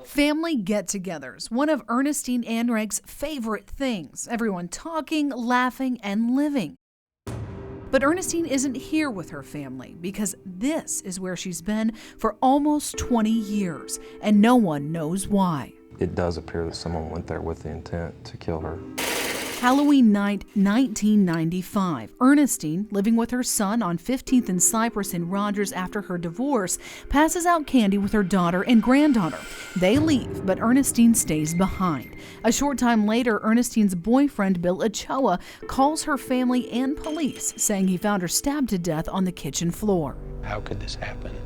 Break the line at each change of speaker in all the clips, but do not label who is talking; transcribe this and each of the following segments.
Family get-togethers, one of Ernestine Anreg's favorite things. Everyone talking, laughing, and living. But Ernestine isn't here with her family because this is where she's been for almost 20 years, and no one knows why.
It does appear that someone went there with the intent to kill her.
Halloween night, 1995. Ernestine, living with her son on 15th and Cypress in Rogers after her divorce, passes out candy with her daughter and granddaughter. They leave, but Ernestine stays behind. A short time later, Ernestine's boyfriend, Bill Ochoa, calls her family and police, saying he found her stabbed to death on the kitchen floor.
How could this happen?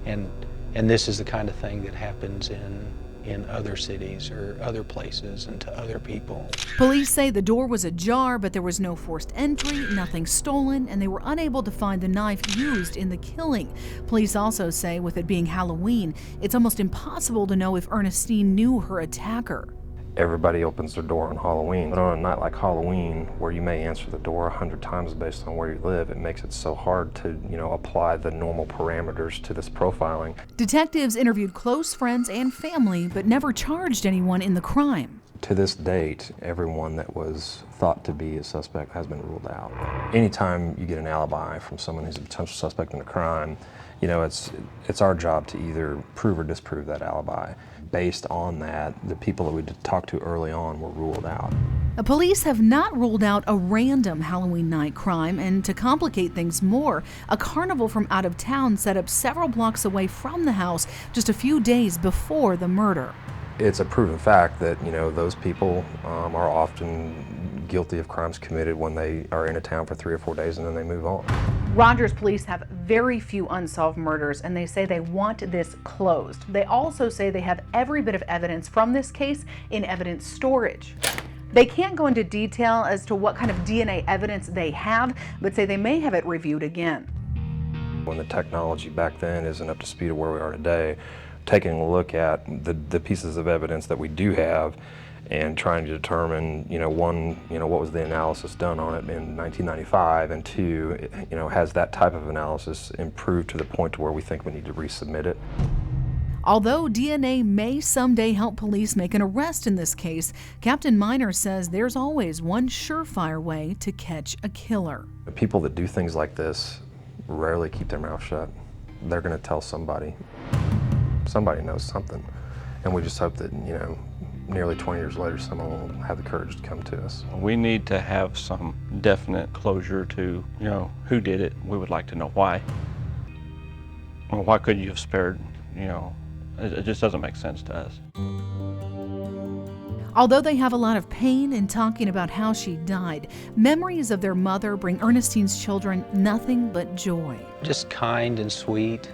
And this is the kind of thing that happens in other cities or other places and to other people.
Police say the door was ajar, but there was no forced entry, nothing stolen, and they were unable to find the knife used in the killing. Police also say with it being Halloween, it's almost impossible to know if Ernestine knew her attacker.
Everybody opens their door on Halloween, but on a night like Halloween, where you may answer the door 100 times based on where you live, it makes it so hard to, apply the normal parameters to this profiling.
Detectives interviewed close friends and family, but never charged anyone in the crime.
To this date, everyone that was thought to be a suspect has been ruled out. Anytime you get an alibi from someone who's a potential suspect in a crime, it's our job to either prove or disprove that alibi. Based on that, the people that we talked to early on were ruled out.
The police have not ruled out a random Halloween night crime, and to complicate things more, a carnival from out of town set up several blocks away from the house just a few days before the murder.
It's a proven fact that, those people are often guilty of crimes committed when they are in a town for 3 or 4 days and then they move on.
Rogers police have very few unsolved murders, and they say they want this closed. They also say they have every bit of evidence from this case in evidence storage. They can't go into detail as to what kind of DNA evidence they have, but say they may have it reviewed again.
When the technology back then isn't up to speed of where we are today, taking a look at the pieces of evidence that we do have and trying to determine, one, what was the analysis done on it in 1995, and two, has that type of analysis improved to the point to where we think we need to resubmit it.
Although DNA may someday help police make an arrest in this case, Captain Miner says there's always one surefire way to catch a killer.
The people that do things like this rarely keep their mouth shut. They're going to tell somebody. Somebody knows something, and we just hope that, nearly 20 years later, someone will have the courage to come to us.
We need to have some definite closure to, who did it. We would like to know why. Well, why couldn't you have spared, it just doesn't make sense to us.
Although they have a lot of pain in talking about how she died, memories of their mother bring Ernestine's children nothing but joy.
Just kind and sweet.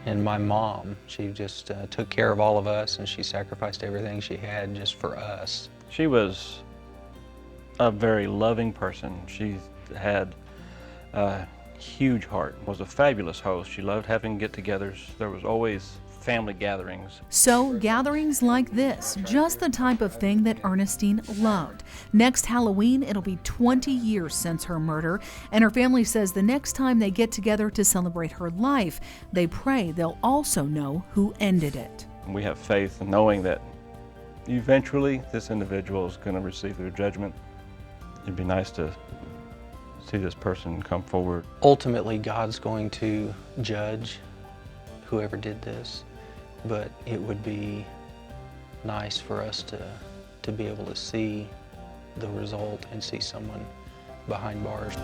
And my mom, she just took care of all of us, and she sacrificed everything she had just for us.
She was a very loving person. She had a huge heart, was a fabulous host. She loved having get-togethers. There was always family gatherings.
So gatherings like this, just the type of thing that Ernestine loved. Next Halloween, it'll be 20 years since her murder, and her family says the next time they get together to celebrate her life, they pray they'll also know who ended it.
We have faith in knowing that eventually this individual is going to receive their judgment. It'd be nice to see this person come forward.
Ultimately, God's going to judge whoever did this, but it would be nice for us to be able to see the result and see someone behind bars.